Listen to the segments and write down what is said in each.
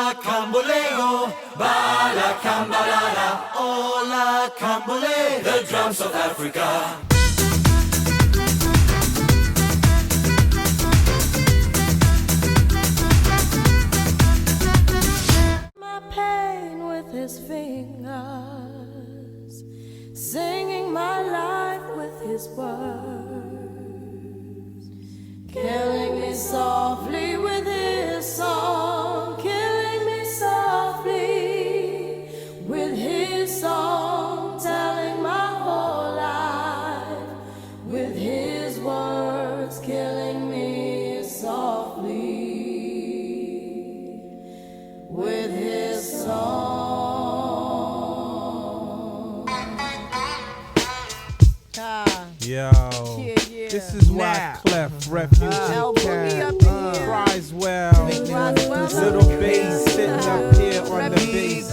Ola Camboleo, Bala Cambalala, Ola Cambole, the drums of Africa. My pain with his fingers, singing my life with his words, killing me softly with his song, killing me softly with his song, telling my whole life with his words, killing me softly with his song. Yo, Yeah. this is why Clef, Refugee Cat, cries well. Little bass sitting up here on the bass.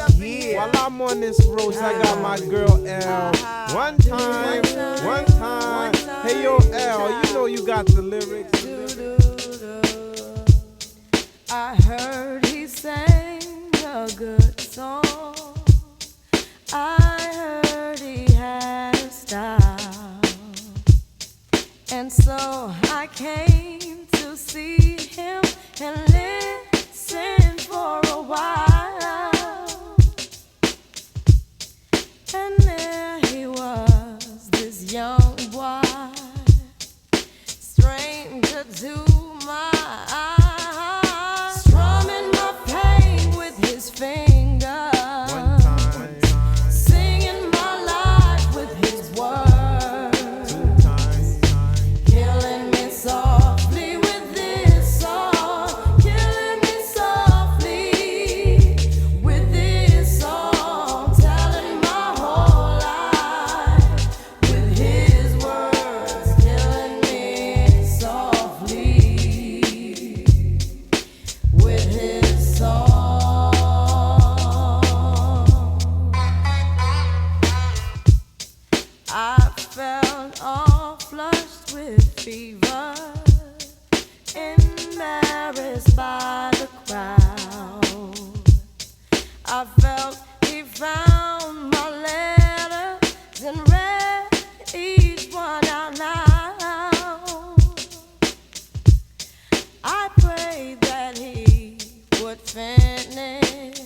While I'm on this road, I got my girl L. One time. Hey yo L, you know you got the lyrics. I heard he sang a good song. I heard he had a style, and so I came to see him and listen for a while. And there he was, this young boy, stranger to my eyes, strumming my pain with his fingers, singing my life with his words, killing me softly with this song, killing me softly with this song, telling my whole life with his words, killing me softly with his song. I felt all flushed with fever, embarrassed by the crowd. I felt he found my letters and read each one out loud. I prayed that he would finish,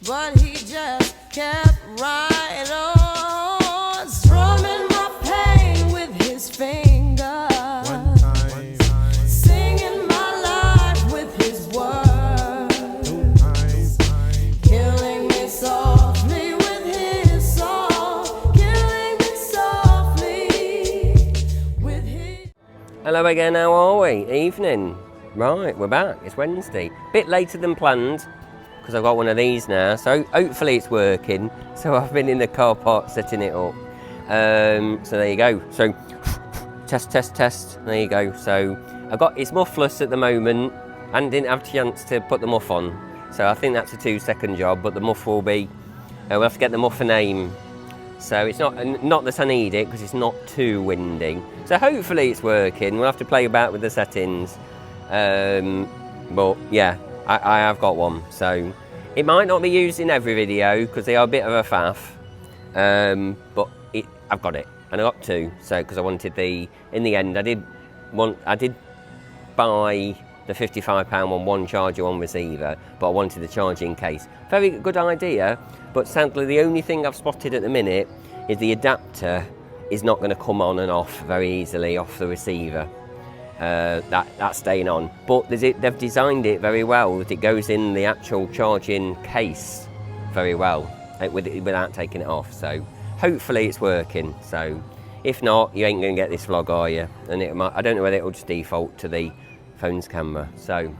but he just kept right on, strumming my pain with his fingers, singing my life with his words, killing me softly with his song, killing me softly with his. Hello again, how are we? Evening. Right, we're back. It's Wednesday. Bit later than planned, because I've got one of these now, so hopefully it's working. So I've been in the car park setting it up. So there you go. So test. There you go. So it's muffless at the moment, and didn't have a chance to put the muff on. So I think that's a 2-second job, but the muff will be. We'll have to get the muff a name. So it's not that I need it, because it's not too windy. So hopefully it's working. We'll have to play about with the settings. But yeah, I have got one. So it might not be used in every video, because they are a bit of a faff. But I've got it, and I got two. So because I wanted in the end, I did buy the £55 one charger, one receiver, but I wanted the charging case. Very good idea, but sadly the only thing I've spotted at the minute is the adapter is not going to come on and off very easily off the receiver. That's staying on, but they've designed it very well that it goes in the actual charging case very well without taking it off. So hopefully it's working. So if not, you ain't going to get this vlog, are you? And I don't know whether it'll just default to the phone's camera. So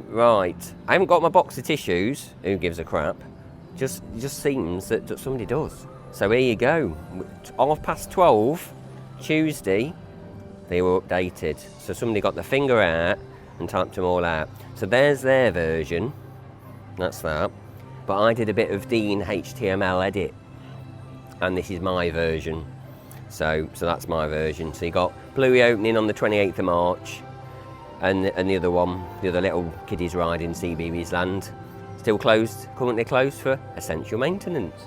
right, I haven't got my box of tissues. Who gives a crap? Just seems that somebody does. So here you go. 12:30 Tuesday. They were updated. So somebody got the finger out and typed them all out. So there's their version. That's that. But I did a bit of Dean HTML edit, and this is my version. So that's my version. So you got Bluey opening on the 28th of March. and the other one, the other little kiddies ride in CBeebies Land, still closed, currently closed for essential maintenance.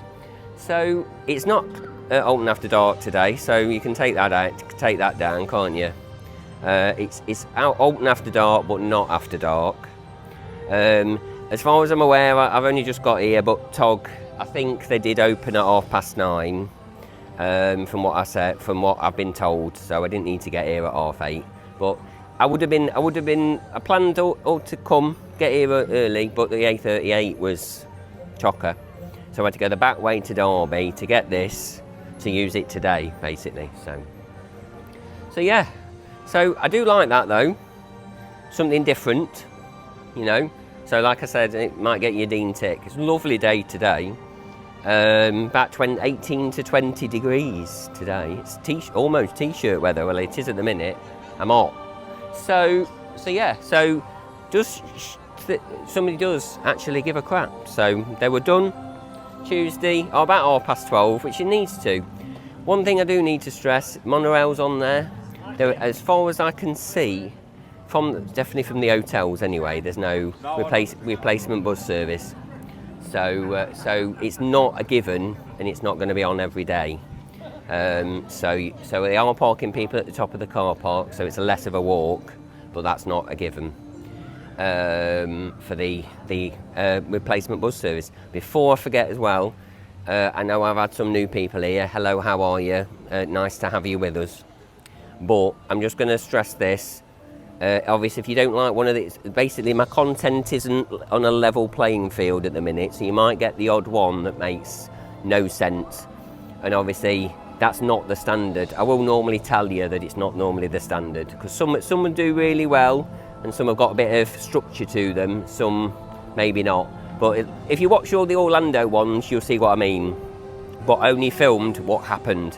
So it's not Alton After Dark today, so you can take that out, take that down, can't you? It's Alton After Dark, but not After Dark. As far as I'm aware, I've only just got here, but Tog, I think they did open at 9:30, from what I've been told. So I didn't need to get here at 8:30. But I planned all to come, get here early, but the 8:38 was chocker. So I had to go the back way to Derby to get this, to use it today, basically. So yeah. So I do like that though, something different, you know. So like I said, it might get you a Dean tick. It's a lovely day today. About 18 to 20 degrees today. It's almost t-shirt weather. Well, it is at the minute. I'm hot. So yeah. So somebody does actually give a crap. So they were done Tuesday, about 12:30, which it needs to. One thing I do need to stress: monorails on there. As far as I can see, definitely from the hotels anyway, there's no replacement bus service. So it's not a given, and it's not going to be on every day. So they are parking people at the top of the car park, so it's less of a walk, but that's not a given for the replacement bus service. Before I forget as well, I know I've had some new people here. Hello, how are you? Nice to have you with us. But I'm just going to stress this. Obviously, if you don't like one of these, basically my content isn't on a level playing field at the minute, so you might get the odd one that makes no sense. And obviously, that's not the standard. I will normally tell you that it's not normally the standard, because some do really well, and some have got a bit of structure to them, some maybe not. But if you watch all the Orlando ones, you'll see what I mean. But only filmed what happened.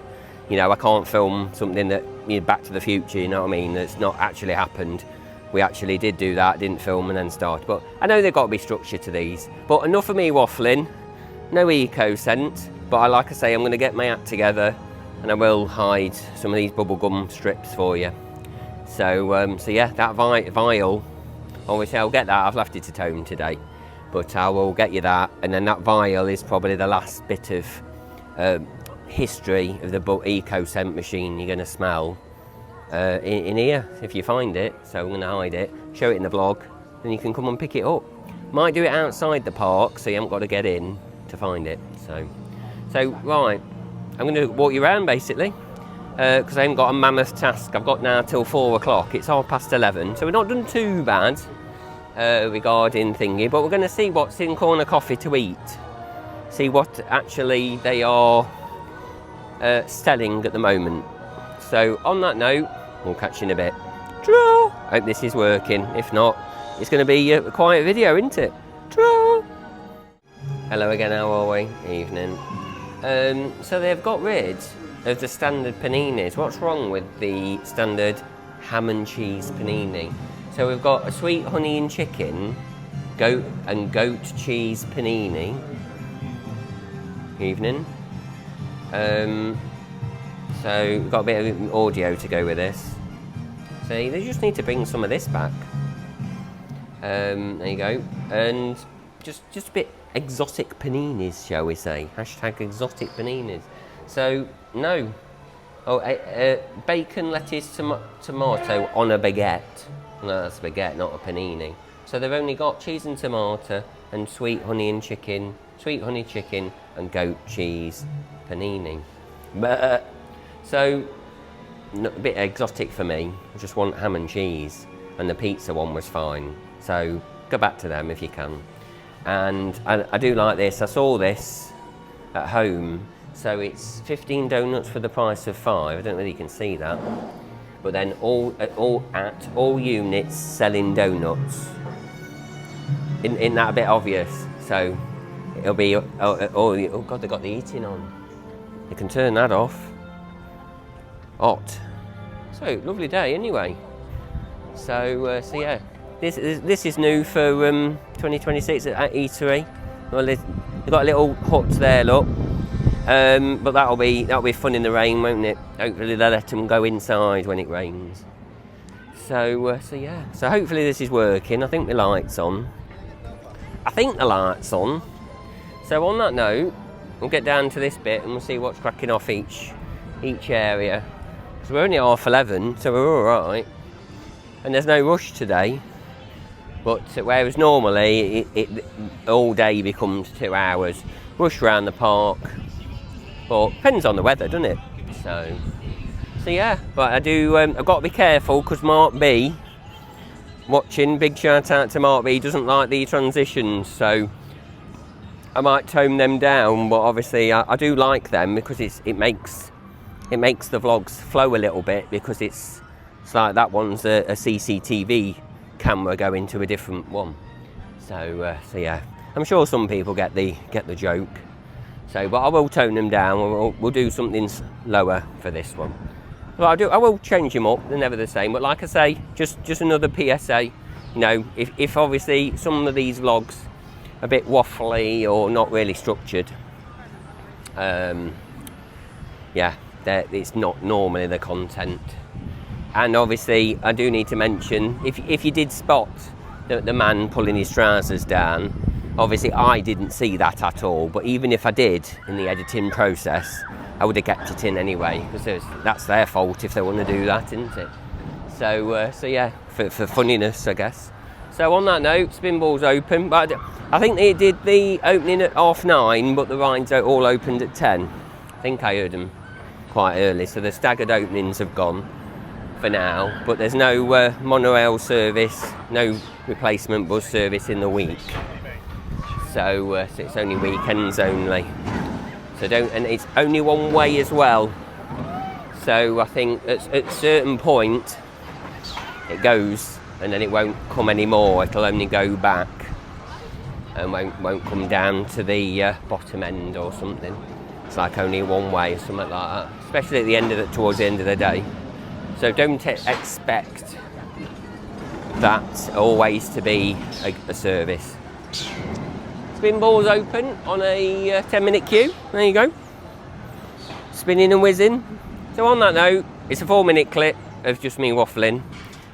You know, I can't film something that, Back to the Future, you know what I mean, that's not actually happened. We actually did do that, didn't film and then start. But I know there's got to be structure to these. But enough of me waffling, no eco scent. But like I say, I'm going to get my act together and I will hide some of these bubblegum strips for you. So yeah, that vial, obviously I'll get that. I've left it at home today. But I will get you that. And then that vial is probably the last bit of history of the eco scent machine you're going to smell in here if you find it. So I'm going to hide it, show it in the vlog, and you can come and pick it up. Might do it outside the park, so you haven't got to get in to find it. So right, I'm going to walk you around basically, because I haven't got a mammoth task. I've got now till 4 o'clock. It's 11:30, so we're not done too bad regarding thingy, but we're going to see what's in Corner Coffee to eat. See what actually they are selling at the moment. So on that note, we'll catch you in a bit. Draw! Hope this is working. If not, it's going to be a quiet video, isn't it? Draw! Hello again, how are we? Evening. So they've got rid of the standard paninis. What's wrong with the standard ham and cheese panini? So we've got a sweet honey and chicken, goat cheese panini. Evening. So we've got a bit of audio to go with this. See, they just need to bring some of this back. There you go. And just a bit exotic paninis, shall we say? Hashtag exotic paninis. So, no. Bacon, lettuce, tomato on a baguette. No, that's a baguette, not a panini. So they've only got cheese and tomato and sweet honey chicken and goat cheese panini. But, so, a bit exotic for me. I just want ham and cheese, and the pizza one was fine. So go back to them if you can. And I do like this. I saw this at home. So it's 15 donuts for the price of 5. I don't know whether you can see that. But then all units selling donuts. Isn't that a bit obvious? So it'll be, oh God, they've got the heating on. You can turn that off. Hot. So, lovely day anyway. So yeah, this is new for 2026 at Eatery. Well, they've got a little hut there, look. But that'll be fun in the rain, won't it? Hopefully they'll let them go inside when it rains. So yeah. So hopefully this is working. I think the light's on. So on that note, we'll get down to this bit and we'll see what's cracking off each area. So we're only 11:30, so we're all right. And there's no rush today. But whereas normally it all day becomes 2 hours, rush around the park. But depends on the weather, doesn't it? So yeah. But I've got to be careful because Mark B, watching, big shout out to Mark B, doesn't like the transitions, so I might tone them down. But obviously I do like them because it makes the vlogs flow a little bit, because it's like that one's a CCTV camera going to a different one. So yeah, I'm sure some people get the joke. So, but I will tone them down. We'll do something lower for this one. But I will change them up. They're never the same. But like I say, just another PSA. You know, if obviously some of these vlogs are a bit waffly or not really structured, yeah, it's not normally the content. And obviously, I do need to mention, if you did spot the man pulling his trousers down, obviously I didn't see that at all. But even if I did in the editing process, I would have kept it in anyway, because that's their fault if they want to do that, isn't it? So yeah, for funniness, I guess. So on that note, Spinball's open, but I think they did the opening at 9:30, but the rides are all opened at 10. I think I heard them quite early, so the staggered openings have gone for now, but there's no monorail service, no replacement bus service in the week. So it's only weekends only. So and it's only one way as well. So I think at a certain point it goes, and then it won't come anymore. It'll only go back and won't come down to the bottom end or something. It's like only one way or something like that, especially at towards the end of the day. So don't expect that always to be a service. Spinball's open on a 10-minute queue. There you go. Spinning and whizzing. So on that note, it's a 4-minute clip of just me waffling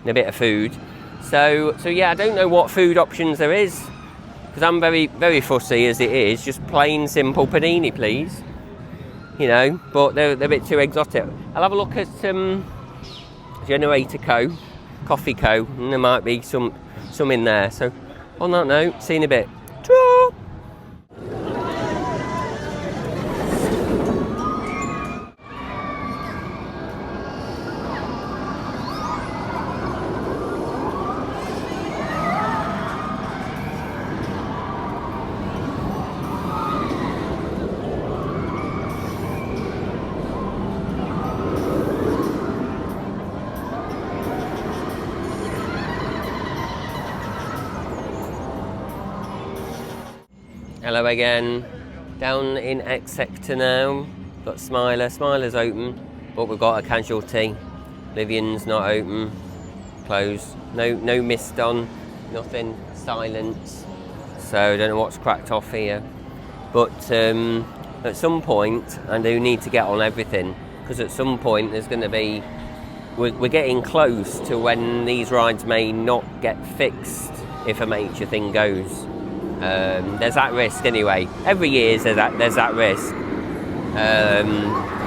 and a bit of food. So yeah, I don't know what food options there is, because I'm very, very fussy as it is. Just plain, simple panini, please. You know, but they're a bit too exotic. I'll have a look at Generator Co, Coffee Co, and there might be some in there. So on that note, see you in a bit. Ta-ra! Hello again, down in X sector now. Got Smiler's open, but we've got a casualty. Livian's not open, closed. No mist on, nothing, silence. So I don't know what's cracked off here. But at some point, I do need to get on everything, because at some point there's going to be, we're getting close to when these rides may not get fixed if a major thing goes. There's that risk anyway. Every year there's that risk.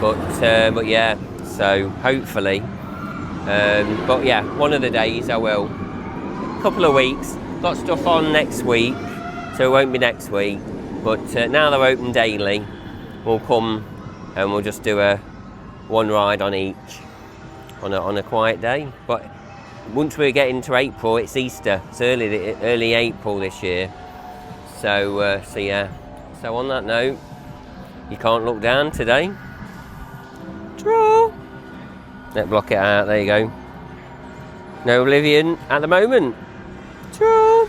But yeah, so hopefully. But yeah, one of the days I will. Couple of weeks. Got stuff on next week, so it won't be next week. But now they're open daily, we'll come and we'll just do one ride on each on a quiet day. But once we get into April, it's Easter. It's early April this year. So yeah. So on that note, you can't look down today. Draw. Let's block it out. There you go. No Livian at the moment. Draw.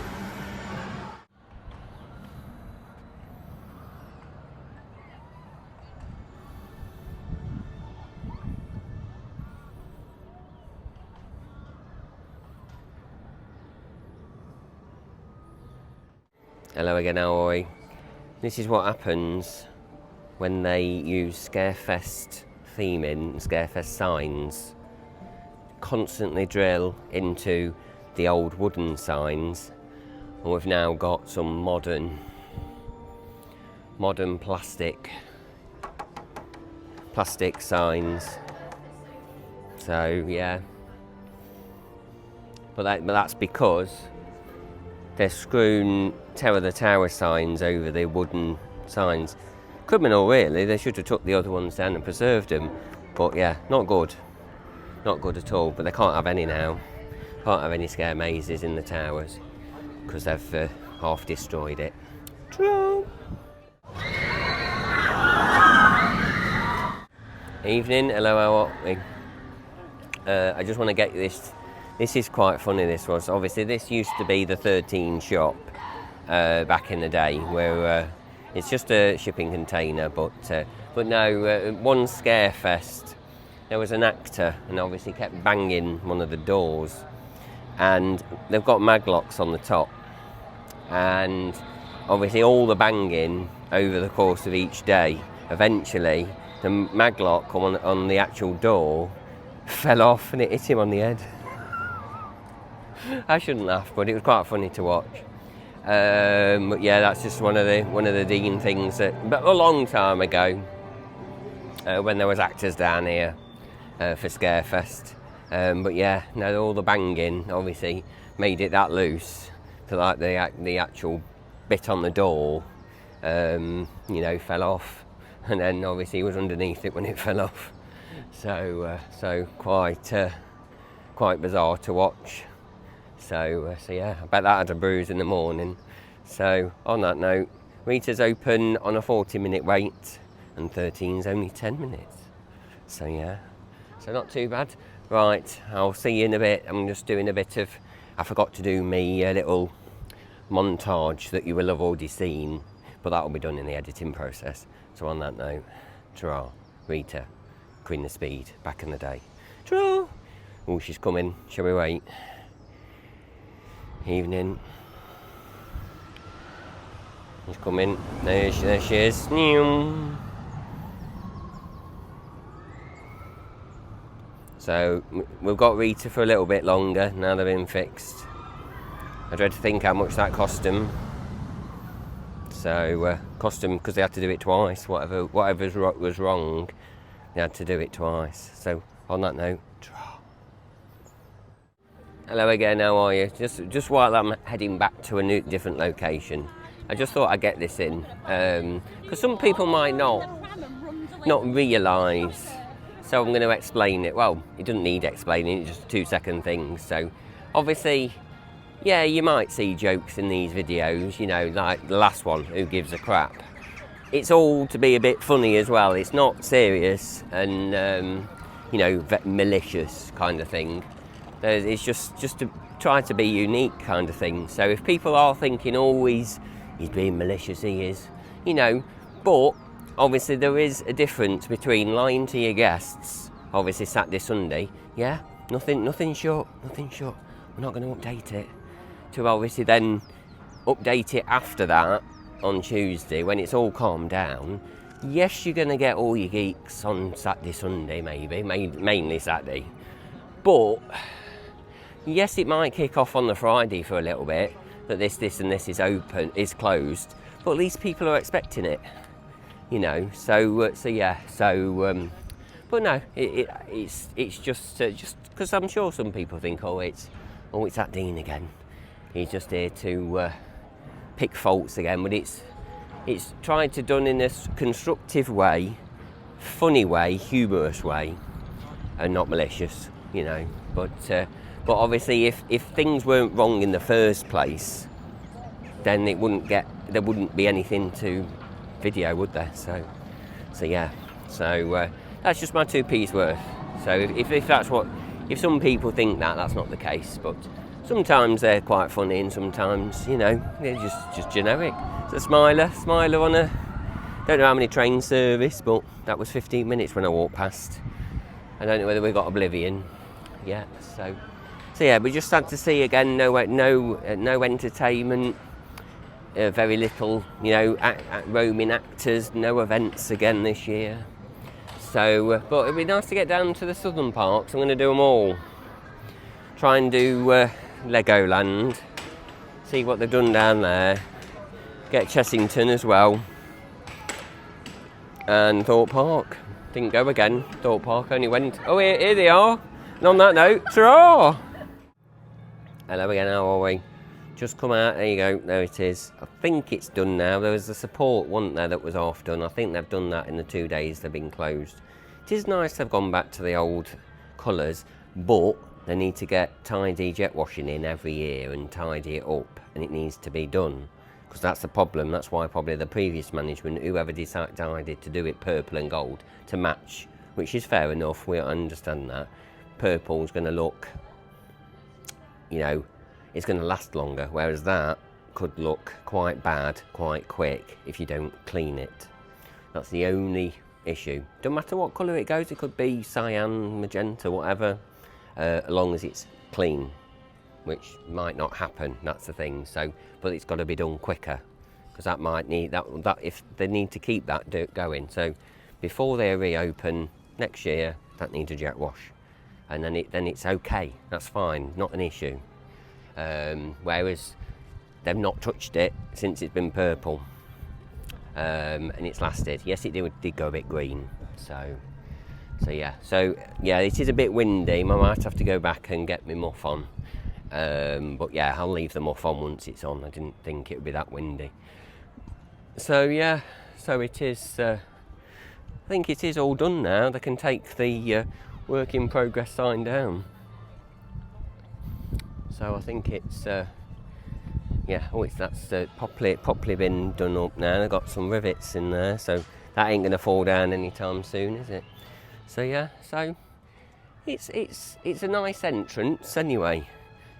Hello again, Aoi. This is what happens when they use Scarefest theming, Scarefest signs. constantly drill into the old wooden signs, and we've now got some modern plastic signs. So yeah, but that's because they're screwing Alton Towers signs over the wooden signs. Criminal, really. They should have took the other ones down and preserved them. But yeah, not good at all. But they can't have any now. Can't have any scare mazes in the towers because they've half destroyed it. True. Evening, hello, how are we? I just want to get this. This is quite funny, this was. Obviously, this used to be the 13 shop back in the day, where it's just a shipping container, but no, one Scarefest, there was an actor, and obviously kept banging one of the doors, and they've got maglocks on the top, and obviously all the banging over the course of each day, eventually the maglock on the actual door fell off and it hit him on the head. I shouldn't laugh, but it was quite funny to watch. But yeah, that's just one of the Dean things but a long time ago, when there was actors down here for Scarefest. But yeah, no, all the banging obviously made it that loose to like the actual bit on the door, fell off, and then obviously he was underneath it when it fell off. So quite bizarre to watch. So yeah, I bet that had a bruise in the morning. So on that note, Rita's open on a 40-minute wait, and 13's only 10 minutes. So yeah, so not too bad. Right, I'll see you in a bit. I'm just doing a bit of, I forgot to do me little montage that you will have already seen, but that will be done in the editing process. So on that note, ta-ra, Rita, Queen of Speed, back in the day. Ta-ra! Oh, she's coming. Shall we wait? Evening. She's coming. There she is. So we've got Rita for a little bit longer now they've been fixed. I dread to think how much that cost them. So cost them because they had to do it twice. Whatever was wrong, they had to do it twice. So on that note, hello again, how are you? Just while I'm heading back to a different location, I just thought I'd get this in, because some people might not realise, so I'm going to explain it. Well, it doesn't need explaining, it's just a 2-second thing. So obviously, yeah, you might see jokes in these videos, like the last one, Who Gives a Crap? It's all to be a bit funny as well. It's not serious and, malicious kind of thing. It's just to try to be unique kind of thing. So if people are thinking, oh, he's being malicious, he is, but obviously there is a difference between lying to your guests, obviously Saturday, Sunday, yeah, nothing short, we're not going to update it, to obviously then update it after that on Tuesday when it's all calmed down. Yes, you're going to get all your geeks on Saturday, Sunday, maybe, mainly Saturday, but yes, it might kick off on the Friday for a little bit, that this and this is closed, but at least people are expecting it, but no, it's just because I'm sure some people think, oh, it's that Dean again. He's just here to pick faults again, but it's tried to done in a constructive way, funny way, humorous way, and not malicious, But obviously, if things weren't wrong in the first place, then there wouldn't be anything to video, would there? So yeah. So that's just my 2p's worth. So if some people think that's not the case, but sometimes they're quite funny, and sometimes they're just generic. It's a smiler on a, don't know how many train service, but that was 15 minutes when I walked past. I don't know whether we got Oblivion yet. So yeah, we just had to see again, no entertainment, very little, roaming actors, no events again this year. So, but it'd be nice to get down to the southern parks. I'm going to do them all. try and do Legoland, see what they've done down there, get Chessington as well, and Thorpe Park. Didn't go again. Thorpe Park only went. Oh, here they are. And on that note, ta-ra! Hello again, how are we? Just come out, there you go, there it is. I think it's done now. There was a support, wasn't there, that was half done. I think they've done that in the 2 days they've been closed. It is nice they've gone back to the old colours, but they need to get tidy jet washing in every year and tidy it up, and it needs to be done. Because that's the problem. That's why probably the previous management, whoever decided to do it purple and gold to match, which is fair enough, we understand that. Purple's going to look, you know, it's going to last longer, whereas that could look quite bad quite quick if you don't clean it. That's the only issue. Don't matter what colour it goes, it could be cyan, magenta, whatever, as long as it's clean, which might not happen, that's the thing. So, but it's got to be done quicker, because that might need that if they need to keep that dirt going. So before they reopen next year, that needs a jet wash, and then it's okay, that's fine, not an issue. Whereas they've not touched it since it's been purple, and it's lasted. Yes, it did go a bit green, so yeah, it is a bit windy. I might have to go back and get my muff on, but yeah, I'll leave the muff on once it's on. I didn't think it would be that windy. So yeah, so it is, I think it is all done now. They can take the work in progress sign down. So I think it's, yeah, that's properly been done up now. They've got some rivets in there, so that ain't going to fall down anytime soon, is it? So yeah, so it's a nice entrance anyway.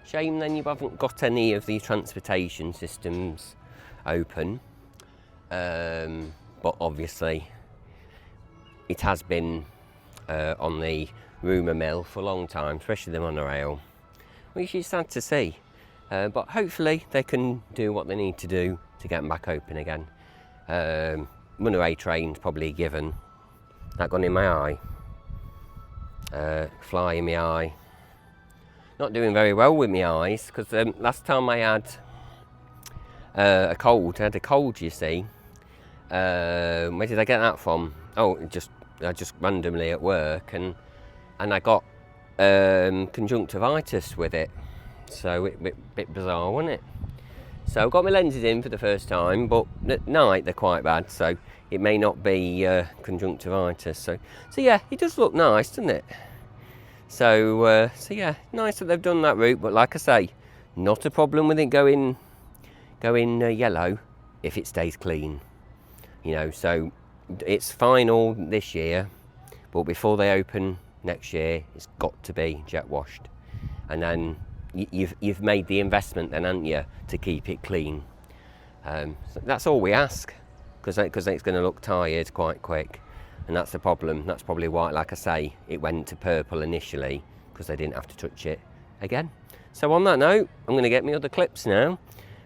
Shame then you haven't got any of the transportation systems open, but obviously it has been on the rumour mill for a long time, especially the monorail, which is sad to see, but hopefully they can do what they need to do to get them back open again. Monorail train's probably a given. That gone in my eye, fly in my eye. Not doing very well with my eyes, because last time I had a cold, you see. Where did I get that from? Oh, I just randomly at work, and I got conjunctivitis with it, so it bit bizarre, wasn't it? So I got my lenses in for the first time, but at night they're quite bad, so it may not be conjunctivitis. So yeah, it does look nice, doesn't it? So yeah, nice that they've done that route, but like I say, not a problem with it going yellow if it stays clean, you know. So it's final this year, but before they open next year, it's got to be jet washed, and then you've made the investment then, haven't you, to keep it clean. So that's all we ask, because it's going to look tired quite quick, and that's the problem. That's probably why, like I say, it went to purple initially, because they didn't have to touch it again. So on that note, I'm going to get my other clips now.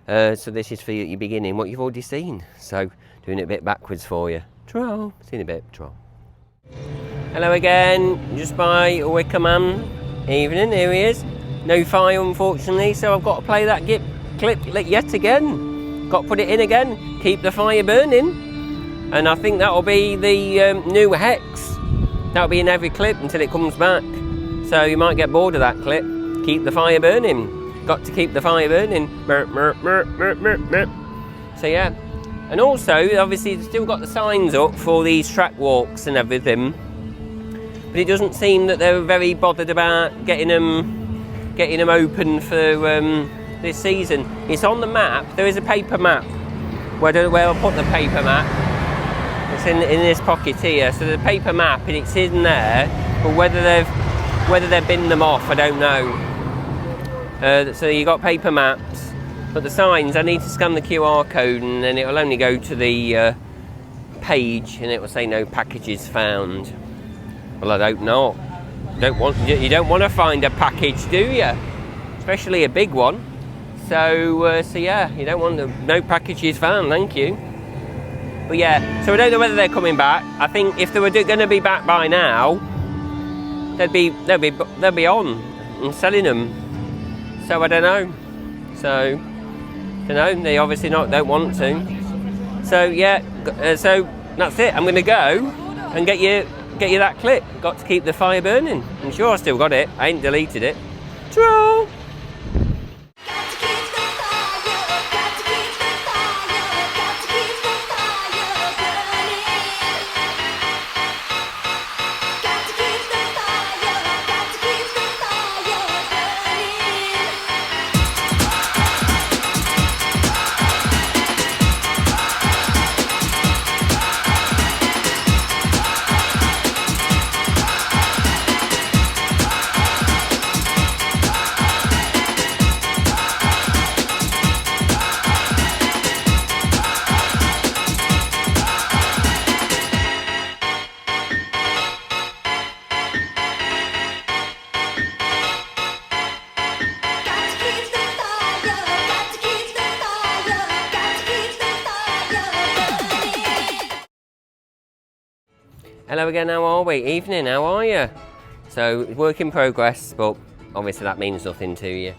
So this is for your beginning, what you've already seen. So doing it a bit backwards for you. Ta-ra. See you in a bit. Ta-ra. Hello again, just by Wickerman. Evening, here he is. No fire, unfortunately, so I've got to play that clip yet again. Got to put it in again, keep the fire burning. And I think that'll be the new hex. That'll be in every clip until it comes back. So you might get bored of that clip. Keep the fire burning. Got to keep the fire burning. So yeah. And also, obviously, they've still got the signs up for these track walks and everything. But it doesn't seem that they're very bothered about getting them open for this season. It's on the map. There is a paper map. Well, I don't know where I'll put the paper map. It's in this pocket here. So the paper map, and it's in there. But whether they've binned them off, I don't know. So you got paper maps, but the signs, I need to scan the QR code, and then it will only go to the page, and it will say no packages found. Well, I don't know. You don't want to find a package, do you? Especially a big one. So yeah, you don't want no packages found, thank you. But yeah, so I don't know whether they're coming back. I think if they were going to be back by now, they'd be on and selling them. So I don't know. So, don't know. They obviously don't want to. So yeah. So that's it. I'm going to go and get you that clip. Got to keep the fire burning. I'm sure I still got it. I ain't deleted it. Ta-ra! Hello again, how are we? Evening, how are you? So, work in progress, but obviously that means nothing to you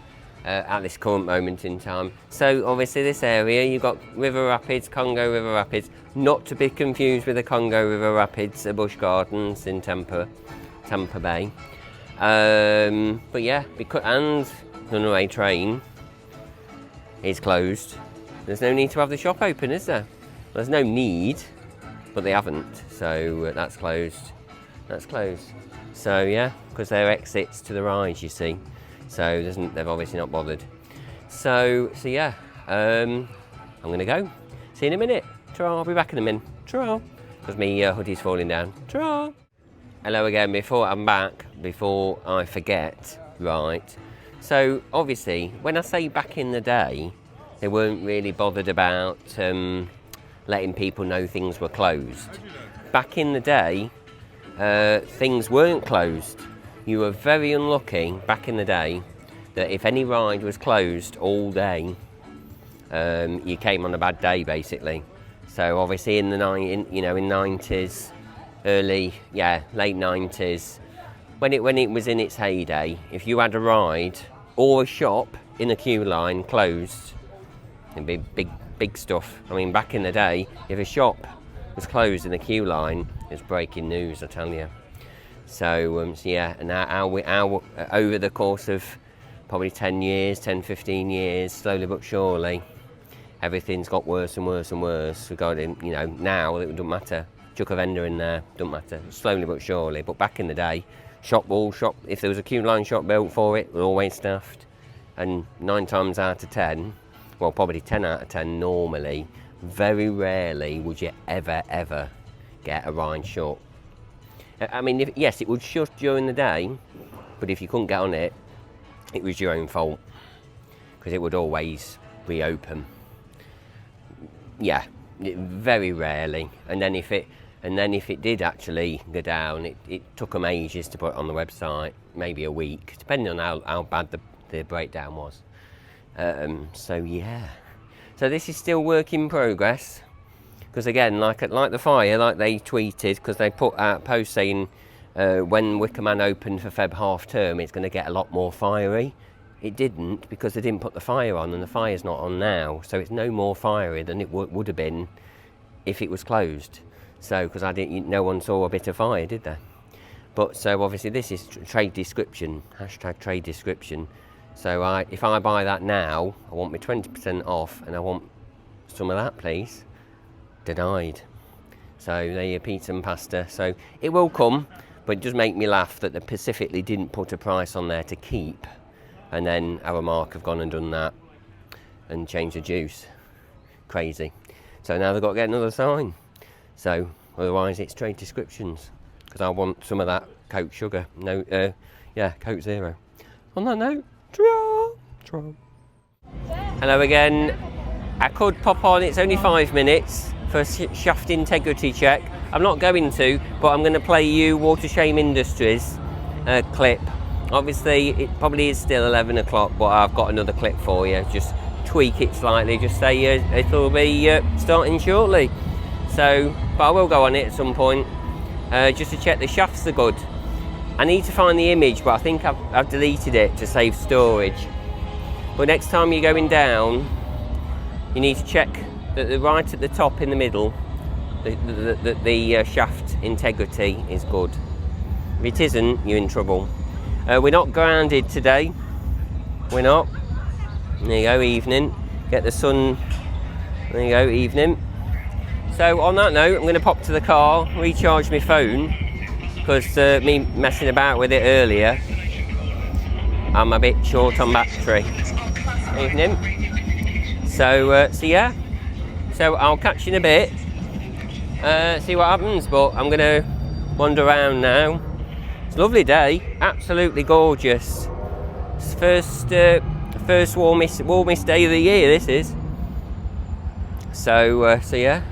at this current moment in time. So, obviously this area, you've got River Rapids, Congo River Rapids, not to be confused with the Congo River Rapids, Busch Gardens in Tampa Bay. But yeah, and the runaway train is closed. There's no need to have the shop open, is there? There's no need. But they haven't, so that's closed. That's closed. So yeah, because they're exits to the ride, you see. So they've obviously not bothered. So yeah, I'm gonna go. See you in a minute. Ta-ra, I'll be back in a minute. Ta-ra. Because my hoodie's falling down. Ta-ra. Hello again. Before I forget, right? So obviously, when I say back in the day, they weren't really bothered about letting people know things were closed. Back in the day, things weren't closed. You were very unlucky back in the day that if any ride was closed all day, you came on a bad day basically. So obviously in the 90s, late 90s, when it was in its heyday, if you had a ride or a shop in a queue line closed, it'd be big stuff. I mean, back in the day, if a shop was closed in a queue line, it's breaking news, I tell you. So yeah, and our over the course of probably 10, 15 years, slowly but surely, everything's got worse and worse and worse regarding, now it doesn't matter. Chuck a vendor in there, doesn't matter. Slowly but surely. But back in the day, if there was a queue line shop built for it, we're always staffed. And 9 times out of 10, well, probably 10 out of 10 normally, very rarely would you ever get a ride shut. I mean, yes, it would shut during the day, but if you couldn't get on it, it was your own fault, because it would always reopen. Yeah, very rarely. And then if it did actually go down, it took them ages to put it on the website, maybe a week, depending on how bad the breakdown was. So yeah, so this is still work in progress, because again, like the fire, like they tweeted, because they put out a post saying when Wickerman opened for Feb half term, it's going to get a lot more fiery. It didn't, because they didn't put the fire on, and the fire's not on now, so it's no more fiery than it would have been if it was closed. So, because no one saw a bit of fire, did they? But so obviously this is trade description, #trade description. So if I buy that now, I want my 20% off, and I want some of that, please. Denied. So there you pizza and pasta. So it will come, but it does make me laugh that they specifically didn't put a price on there to keep, and then our Mark have gone and done that and changed the juice. Crazy. So now they've got to get another sign. So otherwise it's trade descriptions, because I want some of that Coke sugar. No, Coke Zero. On that note. Hello again. I could pop on, it's only 5 minutes for a shaft integrity check. I'm not going to, but I'm going to play you Water Shame Industries clip. Obviously it probably is still 11 o'clock, but I've got another clip for you. Just tweak it slightly, just say it'll be starting shortly. So, but I will go on it at some point, just to check the shafts are good. I need to find the image, but I think I've deleted it to save storage. But next time you're going down, you need to check that the right at the top in the middle, the shaft integrity is good. If it isn't, you're in trouble. We're not grounded today. We're not. There you go, evening. Get the sun. There you go, evening. So on that note, I'm going to pop to the car, recharge my phone, because me messing about with it earlier, I'm a bit short on battery. Evening. So yeah. So I'll catch you in a bit. See what happens. But I'm going to wander around now. It's a lovely day. Absolutely gorgeous. It's first warmest day of the year. This is. So yeah.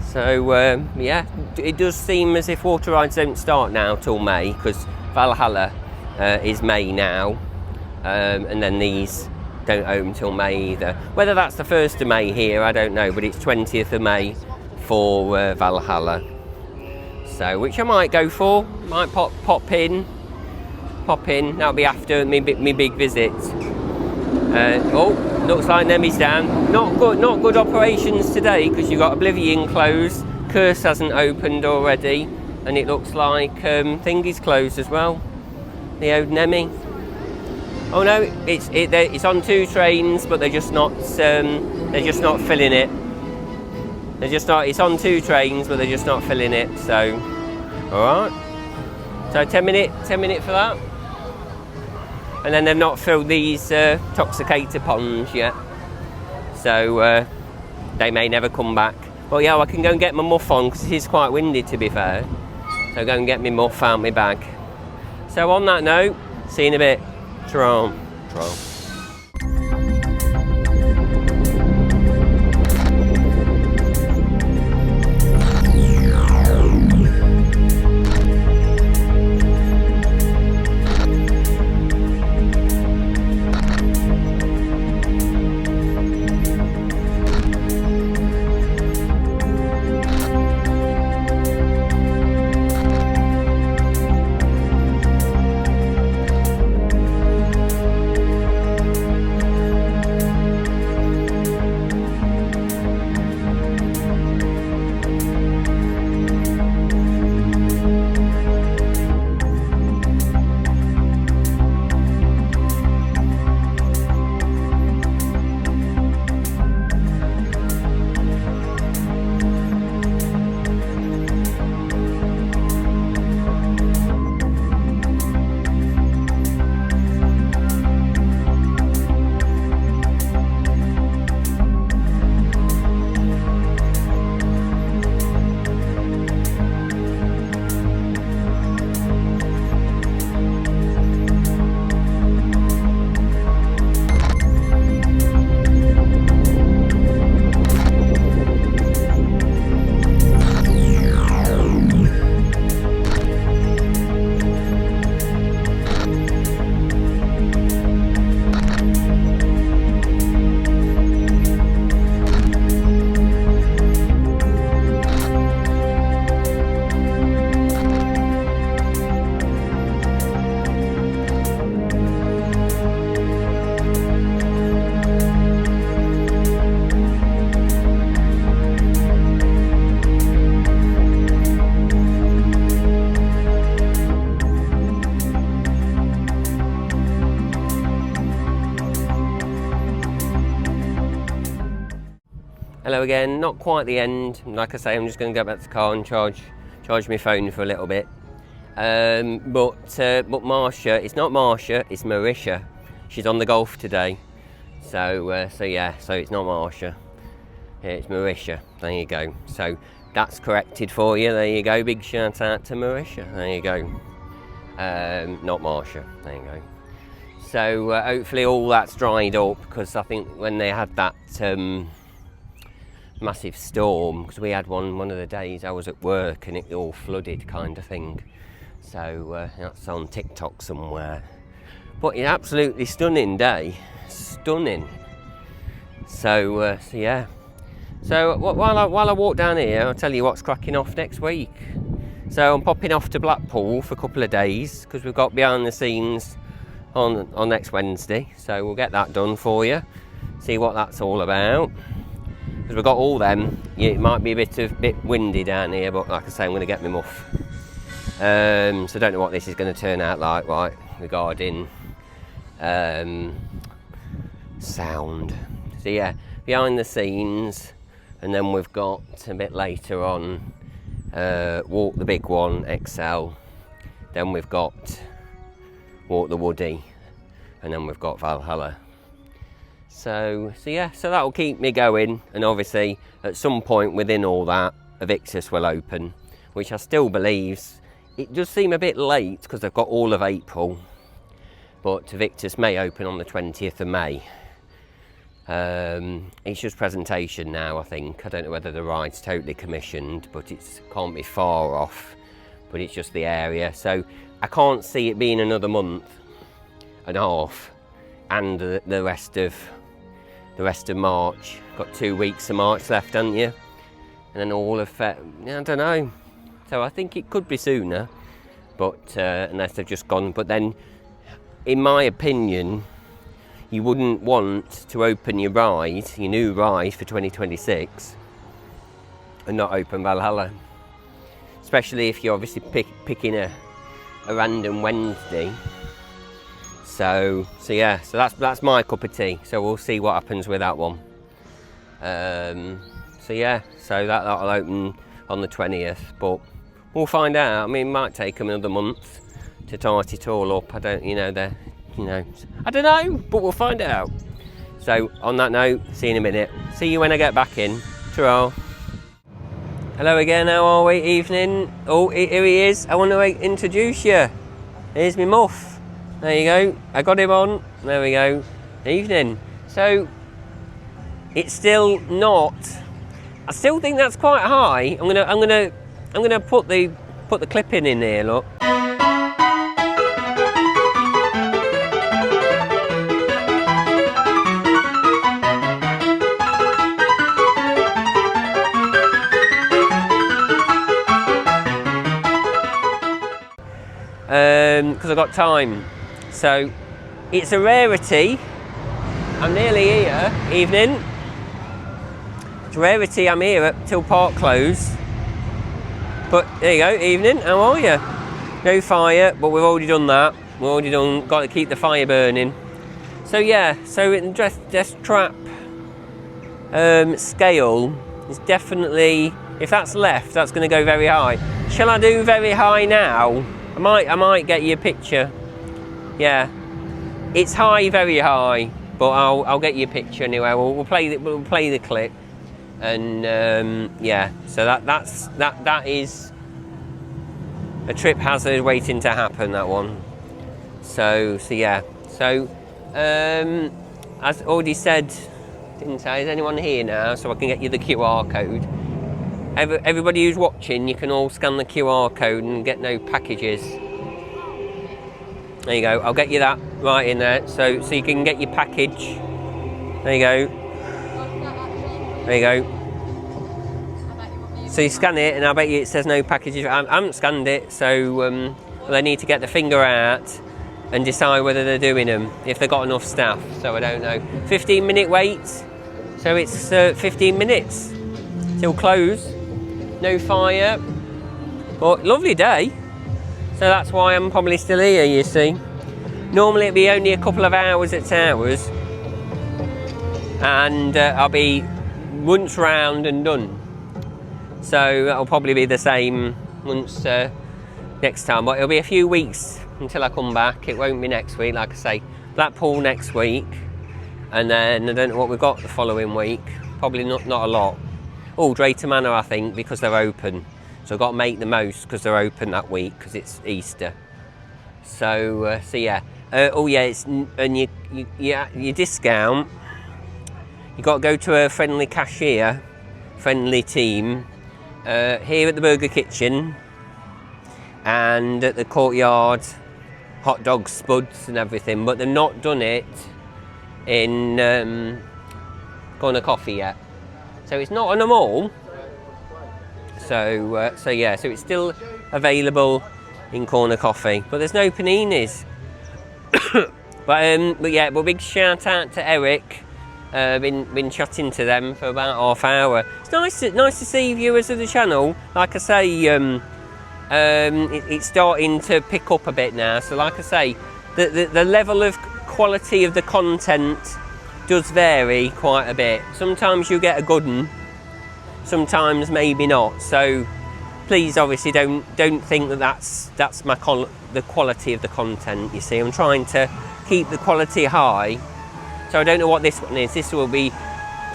So yeah, it does seem as if water rides don't start now till May, because Valhalla is May now, and then these don't open till May either. Whether that's the 1st of May here, I don't know, but it's 20th of May for Valhalla. So, which I might go for. Might pop in. That'll be after me big visit. Oh, looks like Nemi's down. Not good operations today, because you've got Oblivion closed. Curse hasn't opened already, and it looks like Thingy's closed as well. The old Nemi. Oh no, it's on 2 trains, but they're just not filling it. It's on 2 trains, but they're just not filling it. So, all right. So 10 minute for that. And then they've not filled these toxicator ponds yet, so they may never come back. But yeah, I can go and get my muff on, because it is quite windy, to be fair. So go and get my muff out my bag. So on that note, see you in a bit. Trom. Hello again, not quite the end. Like I say, I'm just going to go back to the car and charge my phone for a little bit. But Marsha, it's not Marsha, it's Marisha. She's on the golf today. So yeah, so it's not Marsha. It's Marisha. There you go. So that's corrected for you. There you go. Big shout out to Marisha. There you go. Not Marsha. There you go. So hopefully all that's dried up, because I think when they had that massive storm, because we had one of the days I was at work and it all flooded kind of thing. So that's on TikTok somewhere. But it's absolutely stunning day. Stunning. So yeah. So while I walk down here, I'll tell you what's cracking off next week. So I'm popping off to Blackpool for a couple of days, because we've got behind the scenes on next Wednesday, so we'll get that done for you, see what that's all about. Because we've got all them. Yeah, it might be a bit windy down here, but like I say, I'm going to get my muff. So I don't know what this is going to turn out like, right, regarding sound. So yeah, behind the scenes, and then we've got a bit later on Walk the Big One XL, then we've got Walk the Woody, and then we've got Valhalla. So yeah, so that'll keep me going, and obviously at some point within all that, Evictus will open, which I still believe. It does seem a bit late because they've got all of April, but Evictus may open on the 20th of May. It's just presentation now, I think. I don't know whether the ride's totally commissioned, but it can't be far off, but it's just the area. So I can't see it being another month and a half, and the rest of March. Got 2 weeks of March left, haven't you? And then all of I don't know. So I think it could be sooner, but unless they've just gone. But then, in my opinion, you wouldn't want to open your new ride for 2026, and not open Valhalla. Especially if you're obviously picking a random Wednesday. So yeah, so that's my cup of tea. So we'll see what happens with that one. So yeah, so that'll open on the 20th, but we'll find out. I mean, it might take them another month to tart it all up. I don't know, but we'll find out. So on that note, see you in a minute. See you when I get back in. Ta-ra. Hello again, how are we? Evening. Oh, here he is. I want to introduce you. Here's me Muff. There you go. I got him on. There we go. Evening. So it's still not. I still think that's quite high. I'm gonna put the clip in here. Look. Because I've got time. So it's a rarity. I'm nearly here. Evening. It's a rarity. I'm here till park close. But there you go. Evening. How are you? No fire, but we've already done that. We've already got to keep the fire burning. So yeah. So in death trap scale is definitely. If that's left, that's going to go very high. Shall I do very high now? I might get you a picture. Yeah, it's high, very high, but I'll get you a picture anyway. We'll play the clip, and yeah. So that is a trip hazard waiting to happen. That one. So yeah. So as already said, didn't I? Is anyone here now? So I can get you the QR code. Everybody who's watching, you can all scan the QR code and get no packages. There you go. I'll get you that right in there, so you can get your package. There you go. There you go. So you scan it, and I bet you it says no packages. I haven't scanned it, so they need to get the finger out and decide whether they're doing them, if they've got enough staff. So I don't know. 15-minute wait. So it's 15 minutes till close. No fire, but lovely day. So that's why I'm probably still here, you see. Normally it'd be only a couple of hours at Towers, and I'll be once round and done. So that'll probably be the same once next time, but it'll be a few weeks until I come back. It won't be next week, like I say. Blackpool next week, and then I don't know what we've got the following week. Probably not a lot. Oh, Drayton Manor, I think, because they're open. So I've got to make the most because they're open that week because it's Easter. So yeah. Oh yeah, and your discount. You got to go to a friendly cashier, friendly team here at the Burger Kitchen and at the Courtyard, hot dogs, spuds and everything. But they've not done it in Corner Coffee yet. So it's not on them all. So yeah, so it's still available in Corner Coffee, but there's no paninis. But yeah, well, big shout out to Eric. Been chatting to them for about half hour. It's nice to see viewers of the channel. Like I say, it's starting to pick up a bit now. So like I say, the level of quality of the content does vary quite a bit. Sometimes you get a good one, sometimes maybe not. So please, obviously, don't think that's the quality of the content. You see, I'm trying to keep the quality high. So I don't know what this one is. This will be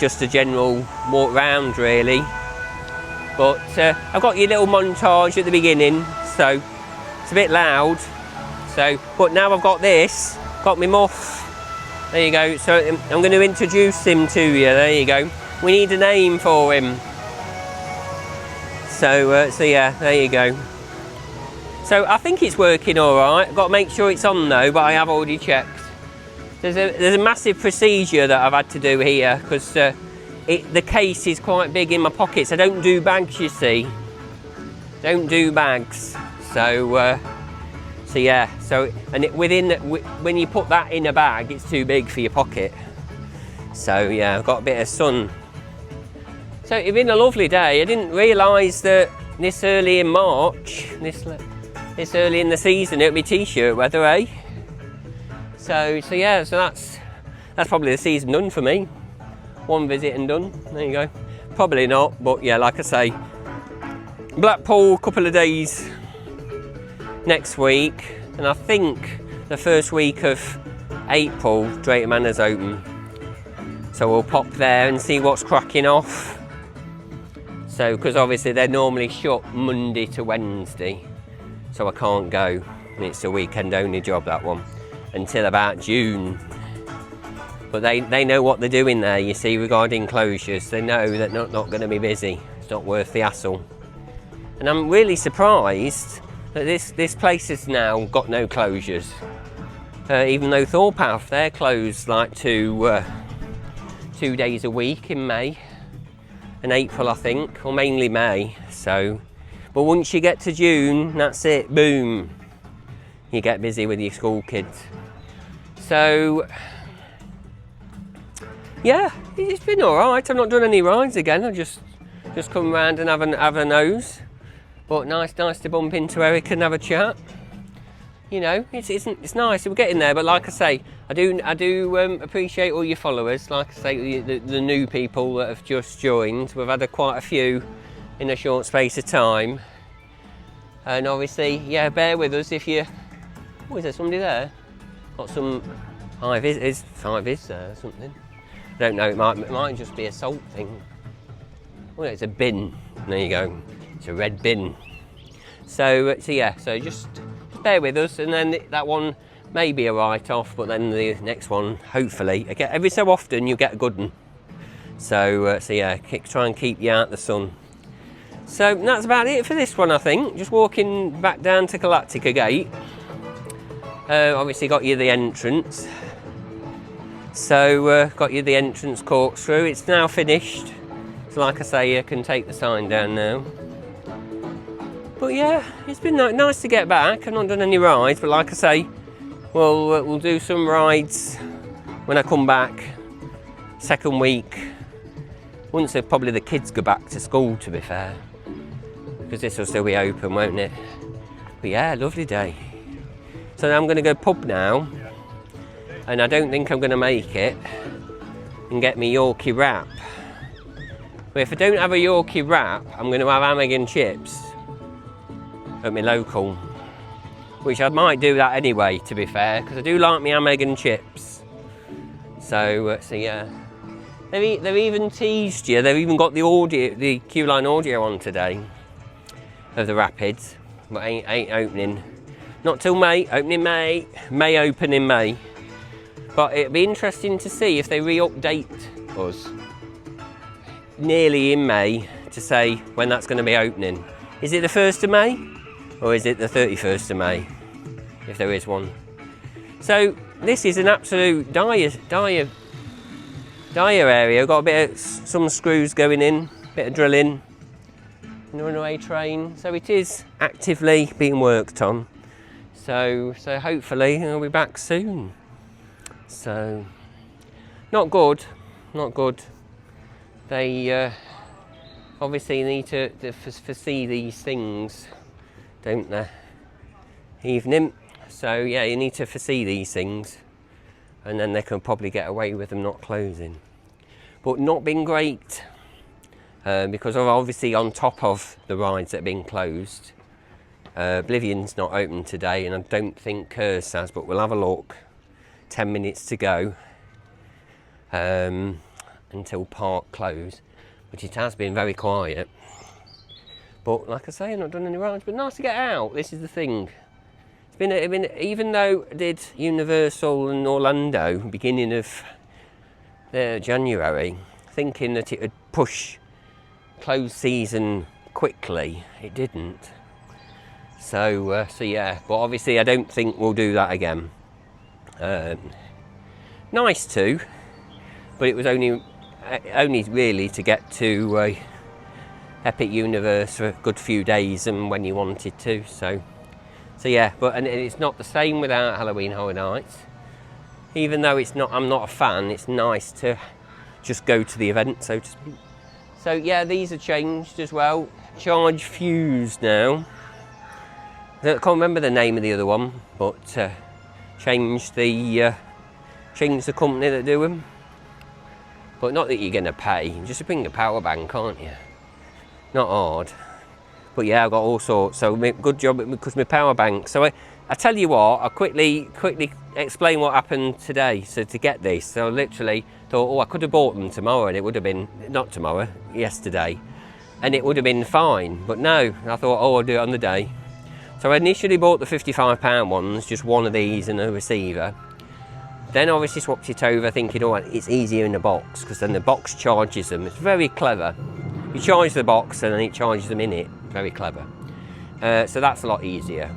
just a general walk round, really. But I've got your little montage at the beginning, so it's a bit loud. So, but now I've got this, got my Muff. There you go. So I'm going to introduce him to you. There you go. We need a name for him. So yeah, there you go. So I think it's working all right. I've got to make sure it's on though, but I have already checked. There's a massive procedure that I've had to do here because the case is quite big in my pockets. I don't do bags, you see. Don't do bags. So yeah. So when you put that in a bag, it's too big for your pocket. So yeah, I've got a bit of sun. So it's been a lovely day. I didn't realise that this early in March, this early in the season, it'll be t-shirt weather, eh? So yeah, so that's probably the season done for me. One visit and done. There you go. Probably not, but yeah, like I say, Blackpool, a couple of days next week, and I think the first week of April, Drayton Manor's open. So we'll pop there and see what's cracking off. So, because obviously they're normally shut Monday to Wednesday, so I can't go. It's a weekend only job, that one, until about June. But they know what they're doing there, you see, regarding closures. They know that not going to be busy. It's not worth the hassle. And I'm really surprised that this place has now got no closures. Even though Thorpe, they're closed like 2 days a week in May and April, I think, or mainly May. So, but once you get to June, that's it, boom. You get busy with your school kids. So yeah, it's been all right. I've not done any rides again. I've just come round and have a nose. But nice to bump into Eric and have a chat. You know, it's nice. We're getting there. But like I say, I do appreciate all your followers. Like I say, the new people that have just joined. We've had quite a few in a short space of time. And obviously, yeah, bear with us if you. Oh, is there somebody there? Got some high vis there or something. I don't know, it might just be a salt thing. Oh, it's a bin. There you go. It's a red bin. So yeah, so just bear with us, and then that one may be a write-off, but then the next one, hopefully, again, every so often you get a good one. So yeah, try and keep you out the sun. So that's about it for this one, I think. Just walking back down to Galactica Gate. Obviously got you the entrance. So got you the entrance corkscrew. It's now finished. So like I say, you can take the sign down now. But yeah, it's been nice to get back. I've not done any rides, but like I say, we'll do some rides when I come back. Second week. Once probably the kids go back to school, to be fair. Because this will still be open, won't it? But yeah, lovely day. So I'm going to go pub now, and I don't think I'm going to make it and get me Yorkie wrap. But if I don't have a Yorkie wrap, I'm going to have ham, egg and chips at my local, which I might do that anyway, to be fair, because I do like my ham, egg and chips. So yeah, they've even teased you. They've even got the audio, the Q-Line audio on today of the Rapids, but ain't opening. Not till May, opening May. May open in May. But it'd be interesting to see if they re-update us nearly in May to say when that's going to be opening. Is it the 1st of May? Or is it the 31st of May? If there is one. So this is an absolute dire area. We've got a bit of some screws going in, a bit of drilling. Runaway train. So it is actively being worked on. So hopefully I'll be back soon. So, not good, not good. They obviously need to foresee these things, don't they? Evening. So yeah, you need to foresee these things, and then they can probably get away with them not closing. But not been great, because I'm obviously on top of the rides that have been closed. Oblivion's not open today, and I don't think Curse has, but we'll have a look. 10 minutes to go until park close, which it has been very quiet. But like I say, I've not done any rides, but nice to get out. This is the thing. It's been even though I did Universal and Orlando beginning of January, thinking that it would push close season quickly, it didn't. So yeah, but obviously I don't think we'll do that again. Nice to, but it was only really to get to Epic Universe for a good few days and when you wanted to. So yeah, but and it's not the same without Halloween Horror Nights. Even though I'm not a fan, it's nice to just go to the event, so to speak. So yeah, these are changed as well. Charge Fuse now. I can't remember the name of the other one, but changed the company that do them. But not that you're going to pay, just bring a power bank, aren't you? Not hard. But yeah, I've got all sorts, so good job because my power bank. So I tell you what, I'll quickly explain what happened today. So to get this, so I literally thought, oh, I could have bought them tomorrow and it would have been, not tomorrow, yesterday. And it would have been fine, but no, I thought, oh, I'll do it on the day. So I initially bought the £55 ones, just one of these and a receiver. Then obviously swapped it over thinking, oh, it's easier in the box, because then the box charges them. It's very clever. You charge the box and then it charges them in it. Very clever. So that's a lot easier.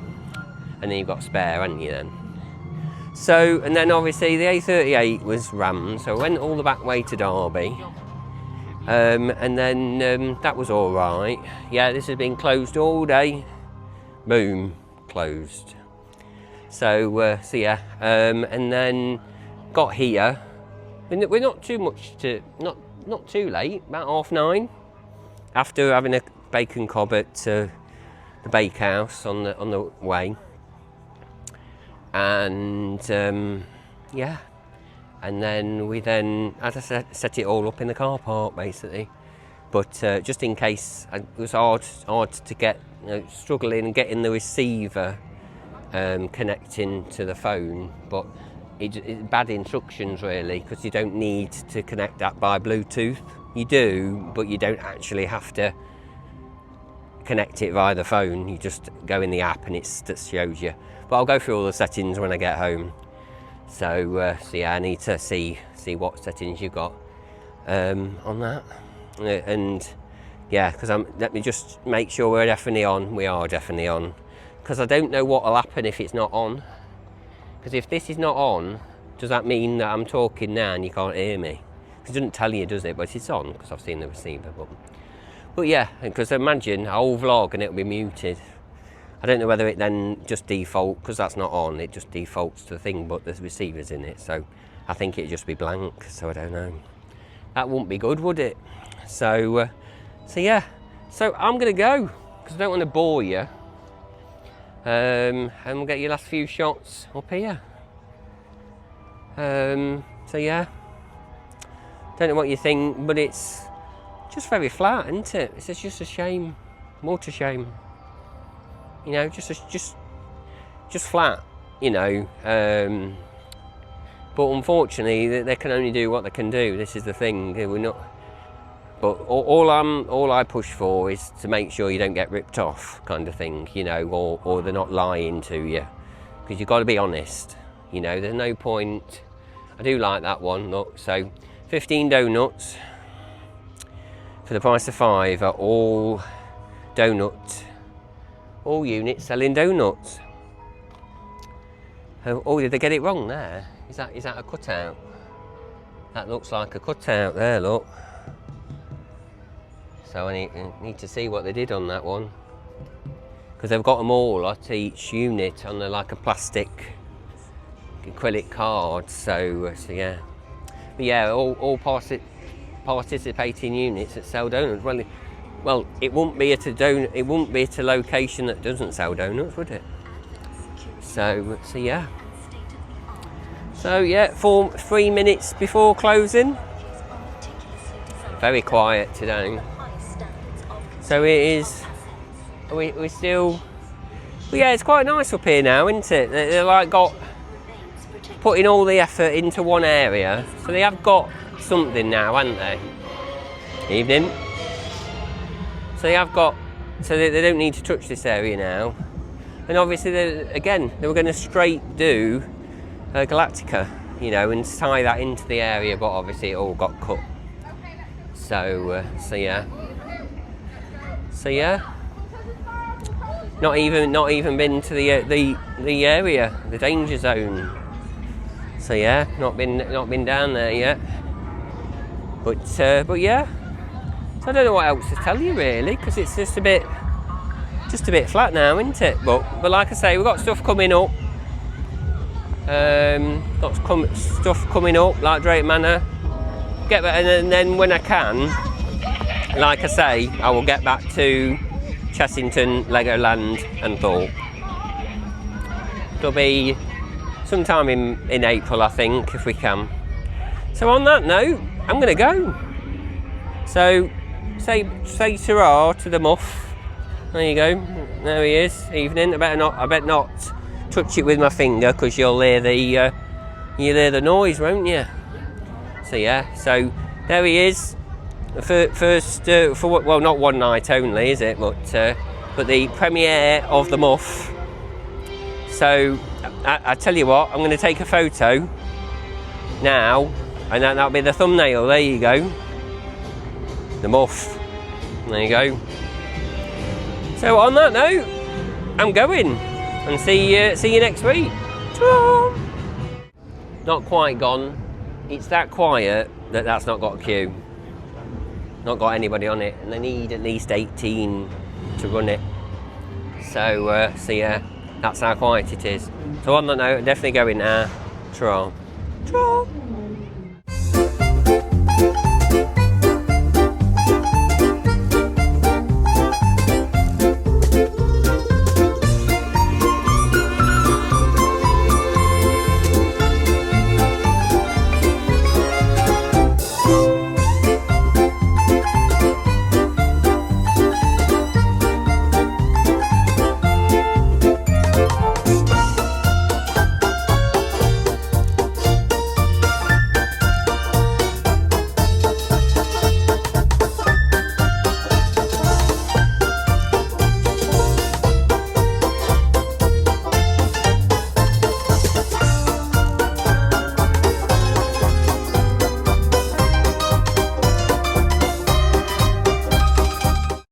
And then you've got spare, haven't you then? So, and then obviously the A38 was rammed, so I went all the back way to Derby. And then that was all right. Yeah, this has been closed all day. Boom, closed. So yeah, and then got here. We're not too much not too late. About 9:30. After having a bacon cob at the bakehouse on the way. And yeah, and then we as I said, set it all up in the car park basically. But just in case, it was hard to get, struggling and getting the receiver connecting to the phone. But it's bad instructions really, because you don't need to connect that by Bluetooth. You do, but you don't actually have to connect it via the phone. You just go in the app and that shows you. But I'll go through all the settings when I get home. So yeah, I need to see what settings you've got on that. And yeah, because let me just make sure we're definitely on. We are definitely on, because I don't know what will happen if it's not on. Because if this is not on, does that mean that I'm talking now and you can't hear me? It doesn't tell you, does it? But it's on, because I've seen the receiver button. But yeah, because imagine a whole vlog and it'll be muted. I don't know whether it then just default, because that's not on, it just defaults to the thing, but the receiver's in it. So I think it'd just be blank, so I don't know. That wouldn't be good, would it? So yeah, so I'm gonna go, because I don't want to bore you. And we'll get your last few shots up here. So yeah, don't know what you think, but it's just very flat, isn't it? It's just a shame, more to shame. You know, just flat. You know, but unfortunately, they can only do what they can do. This is the thing. We're not. But all I push for is to make sure you don't get ripped off, kind of thing. You know, or they're not lying to you, because you've got to be honest. You know, there's no point. I do like that one. Look, so 15 donuts for the price of 5 are all donut. All units selling donuts. Oh, did they get it wrong there? Is that a cutout? That looks like a cutout there, look. So I need to see what they did on that one. Because they've got them all at each unit on like a plastic acrylic cards. So yeah, but yeah, all participating units that sell donuts. Well, it wouldn't be at a location that doesn't sell donuts, would it? So yeah. So yeah, 3 minutes before closing. Very quiet today. So it is. We're still. But yeah, it's quite nice up here now, isn't it? They're like putting all the effort into one area, so they have got something now, haven't they? Evening. So they have got. So they don't need to touch this area now. And obviously, they were going to straight do Galactica, and tie that into the area, but obviously it all got cut. So yeah. Not even been to the area, the danger zone. So yeah, not been down there yet. But yeah. So I don't know what else to tell you really, because it's just a bit flat now, isn't it? But like I say, we've got stuff coming up. Stuff coming up like Drake Manor. And then when I can, like I say, I will get back to Chessington, Legoland and Thorpe. It'll be sometime in April, I think, if we can. So on that note, I'm going to go. So say ta-ra to the Muff. There you go. There he is. Evening. I better not touch it with my finger, because you'll hear the noise, won't you? So yeah. So there he is. First, for not one night only, is it? But the premiere of the Muff. So I tell you what, I'm going to take a photo now, and that'll be the thumbnail. There you go, the Muff. There you go. So on that note, I'm going, and see you next week. Ta-ra! Not quite gone. It's that quiet that's not got a queue. Not got anybody on it, and they need at least 18 to run it. So yeah, that's how quiet it is. So on that note, I'm definitely going now. Ta-ra. Ta-ra.